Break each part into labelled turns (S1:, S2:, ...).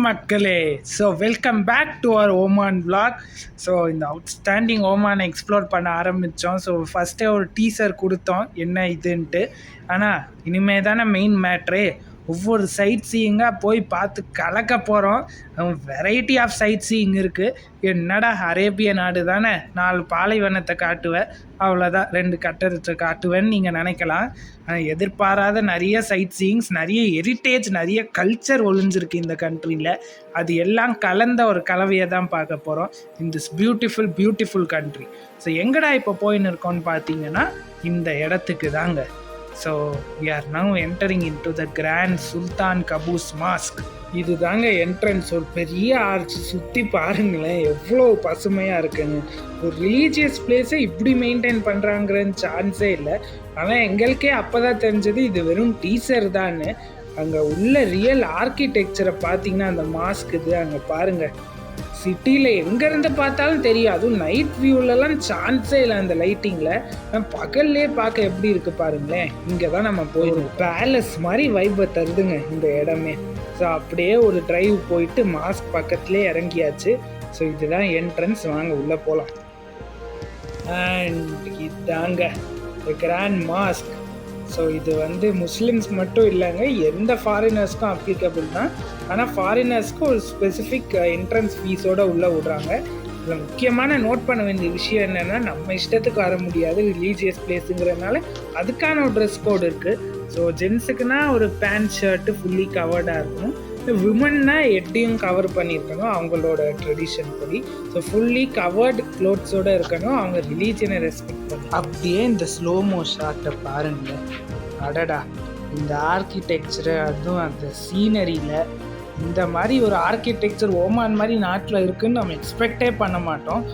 S1: மக்களே. So welcome back to our Oman vlog. So இந்த outstanding ஓமானை எக்ஸ்ப்ளோர் பண்ண ஆரம்பித்தோம். ஸோ ஃபஸ்ட்டே ஒரு டீசர் கொடுத்தோம் என்ன இதுன்ட்டு. ஆனால் இனிமே தானே மெயின் மேட்ரே. ஒவ்வொரு சைட் சீயிங்காக போய் பார்த்து கலக்க போகிறோம். வெரைட்டி ஆஃப் சைட் சீயிங் இருக்குது. என்னடா அரேபிய நாடு தானே, 4 பாலைவனத்தை காட்டுவேன், அவ்வளோதான் 2 கட்டடத்தை காட்டுவேன்னு நீங்கள் நினைக்கலாம். எதிர்பாராத நிறைய சைட் சீயிங்ஸ், நிறைய ஹெரிட்டேஜ், நிறைய கல்ச்சர் ஒளிஞ்சிருக்கு இந்த கண்ட்ரியில். அது எல்லாம் கலந்த ஒரு கலவையை தான் பார்க்க போகிறோம் in this beautiful country. So எங்கடா இப்போ போயின்னு இருக்கோன்னு பார்த்தீங்கன்னா இந்த இடத்துக்கு தாங்க. So we are now entering into the Grand Sultan Qaboos Mosque. இது தாங்க என்ட்ரன்ஸ். ஒரு பெரிய ஆர்ச், சுற்றி பாருங்களேன் எவ்வளோ பசுமையாக இருக்குங்க. ஒரு ரிலீஜியஸ் பிளேஸை இப்படி மெயின்டைன் பண்ணுறாங்கன்னு சான்ஸே இல்லை. ஆனால் எங்களுக்கே அப்போ தான் தெரிஞ்சது இது வெறும் டீசர் தான். அங்கே உள்ள ரியல் ஆர்கிடெக்சரை பார்த்தீங்கன்னா அந்த மாஸ்க் இது அங்கே பாருங்கள். சிட்டியில் எங்கேருந்து பார்த்தாலும் தெரியும். அதுவும் நைட் வியூலலாம் சான்ஸே இல்லை அந்த லைட்டிங்கில். பகல்லே பார்க்க எப்படி இருக்குது பாருங்களேன். இங்கே தான் நம்ம போய் ஒரு பேலஸ் மாதிரி வைப்பை தருதுங்க இந்த இடமே. ஸோ அப்படியே ஒரு டிரைவ் போயிட்டு மாஸ்க் பக்கத்துலேயே இறங்கியாச்சு. ஸோ இதுதான் என்ட்ரன்ஸ், வாங்க உள்ளே போகலாம். அண்ட் இதுதாங்க கிராண்ட் மாஸ்க். ஸோ இது முஸ்லிம்ஸ் மட்டும் இல்லைங்க, எந்த ஃபாரினர்ஸ்க்கும் அப்ளிகபிள் தான். ஆனால் ஃபாரினர்ஸ்க்கு ஒரு ஸ்பெசிஃபிக் என்ட்ரன்ஸ் ஃபீஸோடு உள்ளே விடுறாங்க. இதில் முக்கியமான நோட் பண்ண வேண்டிய விஷயம் என்னென்னா, நம்ம இஷ்டத்துக்கு வர முடியாது, ரிலீஜியஸ் பிளேஸுங்கிறதுனால அதுக்கான ஒரு ட்ரெஸ் கோடு இருக்குது. ஸோ ஜென்ஸுக்குன்னா ஒரு பேண்ட் ஷர்ட்டு ஃபுல்லி கவர்டாக இருக்கணும். விமன்னா எட்டையும் கவர் பண்ணியிருக்கணும் அவங்களோட ட்ரெடிஷன் படி. ஸோ ஃபுல்லி கவர்டு க்ளோத்ஸோடு இருக்கணும், அவங்க ரிலீஜனை ரெஸ்பெக்ட் பண்ணணும். அப்படியே இந்த ஸ்லோமோ ஷாட்டை பாருங்கள். அடடா, இந்த ஆர்கிடெக்சரு, அதுவும் அந்த சீனரியில் இந்த மாதிரி ஒரு ஆர்கிடெக்சர் ஓமான் மாதிரி நாட்டில் இருக்குதுன்னு நம்ம எக்ஸ்பெக்டே பண்ண மாட்டோம்.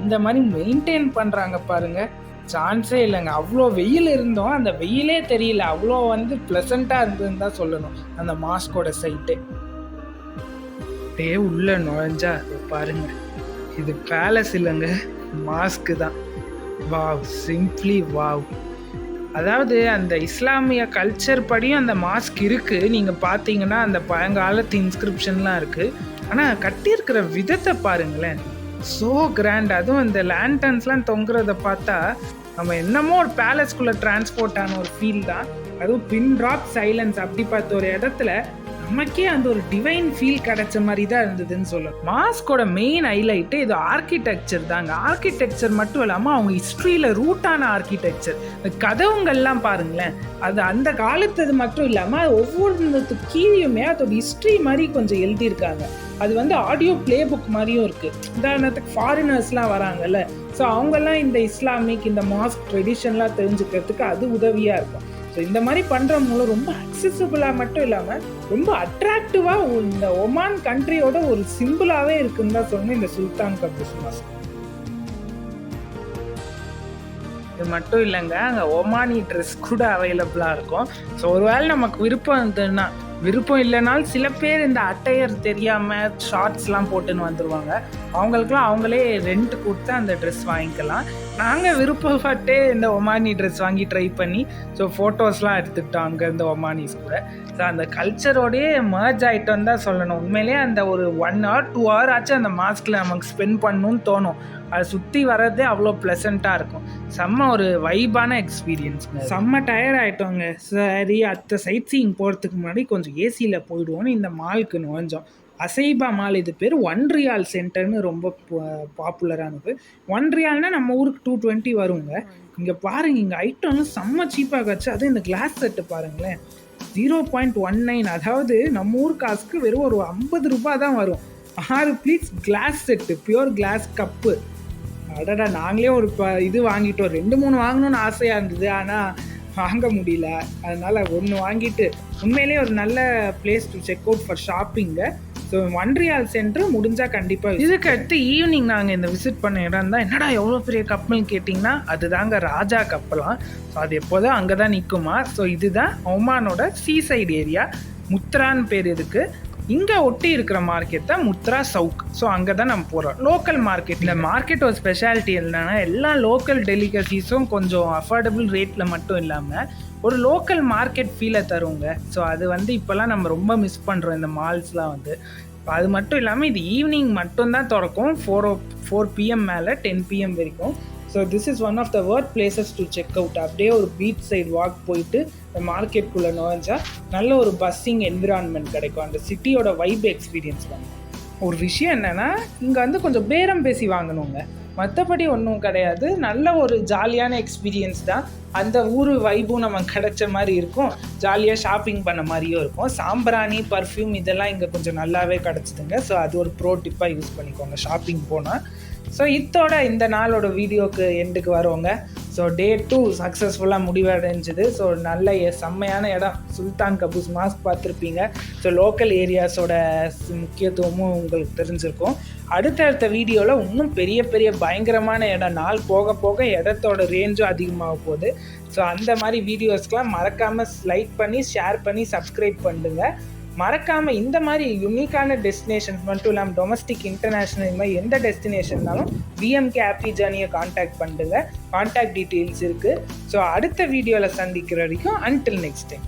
S1: இந்த மாதிரி மெயின்டைன் பண்ணுறாங்க பாருங்கள், சான்ஸே இல்லைங்க. அவ்வளோ வெயில் இருந்தோம், அந்த வெயிலே தெரியல, அவ்வளோ ப்ளசண்ட்டாக இருந்ததுன்னு தான் சொல்லணும் அந்த மாஸ்கோட சைட்டு. அப்படியே உள்ள நுழைஞ்சா பாருங்க, இது பேலஸ் இல்லைங்க, மாஸ்க்கு தான். Wow, simply wow. அதாவது அந்த இஸ்லாமிய கல்ச்சர் படியும் அந்த மாஸ்க் இருக்குது. நீங்கள் பார்த்தீங்கன்னா அந்த பழங்காலத்து இன்ஸ்கிரிப்ஷன்லாம் இருக்குது. ஆனால் கட்டியிருக்கிற விதத்தை பாருங்களேன், ஸோ கிராண்ட். அதுவும் அந்த லேண்டன்ஸ்லாம் தொங்குறத பார்த்தா நம்ம என்னமோ ஒரு பேலஸ்குள்ளே டிரான்ஸ்போர்ட் ஆன ஒரு ஃபீல் தான். அதுவும் பின் ட்ராப் சைலன்ஸ் அப்படி பார்த்த ஒரு இடத்துல நமக்கே அந்த ஒரு டிவைன் ஃபீல் கிடைச்ச மாதிரி தான் இருந்ததுன்னு சொல்லணும். மாஸ்கோட மெயின் ஹைலைட்டு இது ஆர்கிடெக்சர் தாங்க. ஆர்கிடெக்சர் மட்டும் இல்லாமல் அவங்க ஹிஸ்ட்ரியில் ரூட்டான ஆர்கிடெக்சர். இந்த கதவுங்கள்லாம் பாருங்களேன், அது அந்த காலத்தது மட்டும் இல்லாமல் ஒவ்வொரு கீழேயுமே அதோட ஹிஸ்ட்ரி மாதிரி கொஞ்சம் எழுதியிருக்காங்க. அது ஆடியோ பிளே புக் மாதிரியும் இருக்குது. உதாரணத்துக்கு ஃபாரினர்ஸ்லாம் வராங்கல்ல, ஸோ அவங்கெல்லாம் இந்த இஸ்லாமிக் இந்த மாஸ்க் ட்ரெடிஷன்லாம் தெரிஞ்சுக்கிறதுக்கு அது உதவியாக இருக்கும். ஸோ இந்த மாதிரி பண்ணுற மூலம் ரொம்ப அக்சசபிளாக மட்டும் இல்லாமல் ரொம்ப அட்ராக்டிவாக இந்த ஒமான் கண்ட்ரியோட ஒரு சிம்பிளாகவே இருக்குன்னு தான் சொன்னேன் இந்த சுல்தான் கபூஸ் மாஸ்க். இது மட்டும் இல்லைங்க, அங்கே ஒமானி ட்ரெஸ் கூட அவைலபிளாக இருக்கும். ஸோ ஒருவேளை நமக்கு விருப்பம் இருந்ததுன்னா, விருப்பம் இல்லைனாலும் சில பேர் இந்த அட்டையர் தெரியாமல் ஷார்ட்ஸ்லாம் போட்டுன்னு வந்துடுவாங்க. அவங்களுக்குலாம் அவங்களே ரெண்ட் கொடுத்து அந்த ட்ரெஸ் வாங்கிக்கலாம். நாங்கள் விருப்பப்பட்டு இந்த ஒமானி ட்ரெஸ் வாங்கி ட்ரை பண்ணி ஸோ ஃபோட்டோஸ்லாம் எடுத்துக்கிட்டோம் அங்கே இந்த ஒமானிஸ் கூட. ஸோ அந்த கல்ச்சரோடையே மர்ஜ் ஆகிட்டோன்னு தான் சொல்லணும். உண்மையிலே அந்த ஒரு 1 hour 2 hour ஆச்சும் அந்த மாஸ்கில் நமக்கு ஸ்பெண்ட் பண்ணணும்னு தோணும். அதை சுற்றி வர்றதே அவ்வளோ ப்ளசண்ட்டாக இருக்கும். செம்ம ஒரு வைபான எக்ஸ்பீரியன்ஸ். செம்ம டயர்ட் ஆகிட்டோங்க. சரி, அடுத்த சைட் சீயிங் போகிறதுக்கு முன்னாடி கொஞ்சம் ஏசியில் போயிடுவோன்னு இந்த மாலுக்கு நுழைஞ்சோம். அசைபா மால், இது பேர் 1 ரியால் சென்டர்னு ரொம்ப பாப்புலரானது. 1 ரியால்னால் நம்ம ஊருக்கு 220 வருங்க. இங்கே பாருங்கள், இங்கே ஐட்டம்லாம் செம்ம சீப்பாக கிடச்சி. அதுவும் இந்த கிளாஸ் செட்டு பாருங்களேன், 0.19, அதாவது நம்ம ஊர் காசுக்கு வெறும் ஒரு 50 ரூபாய் தான் வரும். 6 piece glass set, pure glass cup. அடடா, நாங்களே ஒரு இது வாங்கிட்டோம். 2-3 வாங்கணும்னு ஆசையாக இருந்தது, ஆனால் வாங்க முடியல. அதனால் 1 வாங்கிட்டு உண்மையிலே ஒரு நல்ல place to check out for ஷாப்பிங்க. ஸோ 1 ரியால் சென்டர் முடிஞ்சால் கண்டிப்பாக. இதுக்கு அடுத்து ஈவினிங் நாங்கள் இந்த விசிட் பண்ண இடம் தான். என்னடா எவ்வளோ பெரிய கப்பல்னு கேட்டிங்கன்னா, அதுதாங்க ராஜா கப்பலாம். ஸோ அது எப்போதும் அங்கே தான் நிற்குமா. ஸோ இதுதான் ஒமானோட சீசைடு ஏரியா, முத்ரான்னு பேர் இதுக்கு. இங்கே ஒட்டி இருக்கிற மார்க்கெட் தான் முத்ரா சவுக். ஸோ அங்கே தான் நம்ம போகிறோம். Local market. இந்த மார்க்கெட்டோட ஸ்பெஷாலிட்டி என்னன்னா, எல்லா லோக்கல் டெலிகசிஸும் கொஞ்சம் அஃபோர்டபுள் ரேட்டில் மட்டும் இல்லாமல் ஒரு லோக்கல் மார்க்கெட் ஃபீலை தருங்க. ஸோ அது இப்போல்லாம் நம்ம ரொம்ப மிஸ் பண்ணுறோம் இந்த மால்ஸ்லாம். அது மட்டும் இல்லாமல் இது ஈவினிங் மட்டும்தான் திறக்கும், 4 PM மேலே 10 PM வரைக்கும். So this is one of the worth places to check out. அப்படியே ஒரு பீச் சைடு வாக் போயிட்டு இந்த மார்க்கெட்டுக்குள்ளே நுழைஞ்சா நல்ல ஒரு பஸ்ஸிங் என்விரான்மெண்ட் கிடைக்கும், அந்த சிட்டியோட வைப் எக்ஸ்பீரியன்ஸ் பண்ணும். ஒரு விஷயம் என்னென்னா இங்கே வந்து கொஞ்சம் பேரம் பேசி வாங்கணுங்க, மற்றபடி ஒன்றும் கிடையாது. நல்ல ஒரு ஜாலியான எக்ஸ்பீரியன்ஸ் தான். அந்த ஊர் வைப்பும் நமக்கு கிடைச்ச மாதிரி இருக்கும், ஜாலியாக ஷாப்பிங் பண்ண மாதிரியும் இருக்கும். சாம்பிராணி, பர்ஃப்யூம் இதெல்லாம் இங்கே கொஞ்சம் நல்லாவே கிடச்சிதுங்க. ஸோ அது ஒரு ப்ரோ டிப்பாக யூஸ் பண்ணிக்கோங்க ஷாப்பிங் போனால். ஸோ இதோட இந்த நாளோட வீடியோக்கு எண்டுக்கு வருவோங்க. ஸோ டே 2 சக்ஸஸ்ஃபுல்லாக முடிவடைஞ்சுது. ஸோ நல்ல செம்மையான இடம், சுல்தான் கபூஸ் மாஸ்க் பார்த்துருப்பீங்க. ஸோ லோக்கல் ஏரியாஸோட முக்கியத்துவமும் உங்களுக்கு தெரிஞ்சிருக்கும். அடுத்தடுத்த வீடியோவில் இன்னும் பெரிய பெரிய பயங்கரமான இடம், நாள் போக போக இடத்தோட ரேஞ்சும் அதிகமாக போகுது. ஸோ அந்த மாதிரி வீடியோஸ்க்கெலாம் மறக்காமல் லைக் பண்ணி ஷேர் பண்ணி சப்ஸ்கிரைப் பண்ணுங்க. மறக்காமல் இந்த மாதிரி யூனிக்கான டெஸ்டினேஷன்ஸ் மட்டும் இல்லாமல் டொமஸ்டிக், இன்டர்நேஷ்னல், இது மாதிரி எந்த டெஸ்டினேஷன்னாலும் விஎம்கே ஹாப்பி ஜர்னியை கான்டாக்ட் பண்ணுங்க. கான்டாக்ட் டீட்டெயில்ஸ் இருக்குது. ஸோ அடுத்த வீடியோவில் சந்திக்கிற வரைக்கும் அன்டில் நெக்ஸ்ட் டைம்.